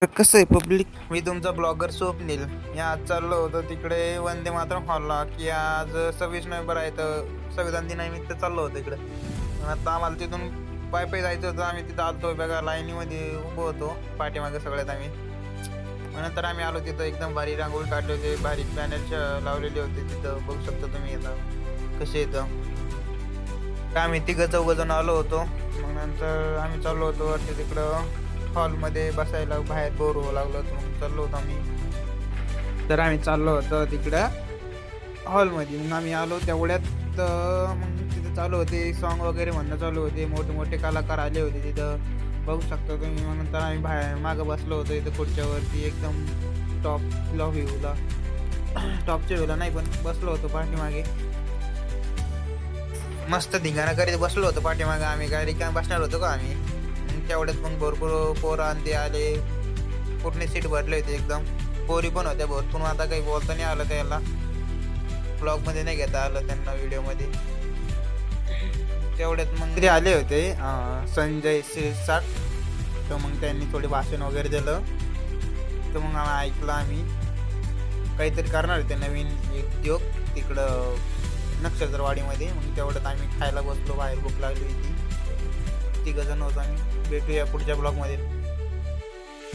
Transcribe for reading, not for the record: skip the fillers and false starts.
कसं आहे पब्लिक, मी तुमचा ब्लॉगर स्वप्नील. मी आज चाललो होतो तिकडे वंदे मातरम हॉलला, की आज 26 नोव्हेंबर आहे तर संविधान दिनानिमित्त चाललो होतो इकडे. आता आम्हाला तिथून पाय पाय जायचं होतं. आम्ही तिथं आलतो बघा, लाईनीमध्ये उभं होतो पाठीमागे सगळ्यात आम्ही. मग नंतर आम्ही आलो तिथं, एकदम भारी रांगोळी काढले होते, भारी बॅनर लावलेले होते तिथं, बघू शकता तुम्ही आता कसे येतं. आम्ही तिघं चौघं जण आलो होतो. मग नंतर आम्ही चाललो होतो वरती तिकडं हॉलमध्ये बसायला, बाहेर बोर होऊ लागलो होतो. मग चाललो होतो आम्ही. तर आम्ही चाललो होतो तिकडं हॉलमध्ये. मग आम्ही आलो तेवढ्यात मग तिथं चालू होते सॉन्ग वगैरे म्हणणं चालू होते, मोठे मोठे कलाकार आले होते तिथं, बघू शकता तुम्ही. मग नंतर आम्ही बाहेर मागं बसलो होतो इथं खुर्च्यावरती, एकदम टॉपला व्ह्यूला टॉपच्या व्ह्यूला नाही पण बसलो होतो पाठीमागे. मस्त धिंगाणा करीत बसलो होतो पाठीमागे आम्ही. काय रिकाम बसणार होतो का आम्ही. मग तेवढ्यात मग भरपूर पोरं आणि ते आले, पूर्ण सीट भरले होते एकदम. पोरी पण होत्या भरपूर. आता काही बोलता नाही आलं त्याला, ब्लॉगमध्ये नाही घेता आलं त्यांना, व्हिडिओमध्ये. तेवढ्यात मग ते आले होते संजय शिरसाट. तर मग त्यांनी थोडे भाषण वगैरे दिलं. तर मग आम्ही ऐकलं. आम्ही काहीतरी करणार होते नवीन उद्योग तिकडं नक्षत्रवाडीमध्ये. मग तेवढ्यात आम्ही खायला बसलो, बाहेर भूक लागली होती. 3 जण होतो आम्ही. भेटूया पुढच्या ब्लॉगमध्ये.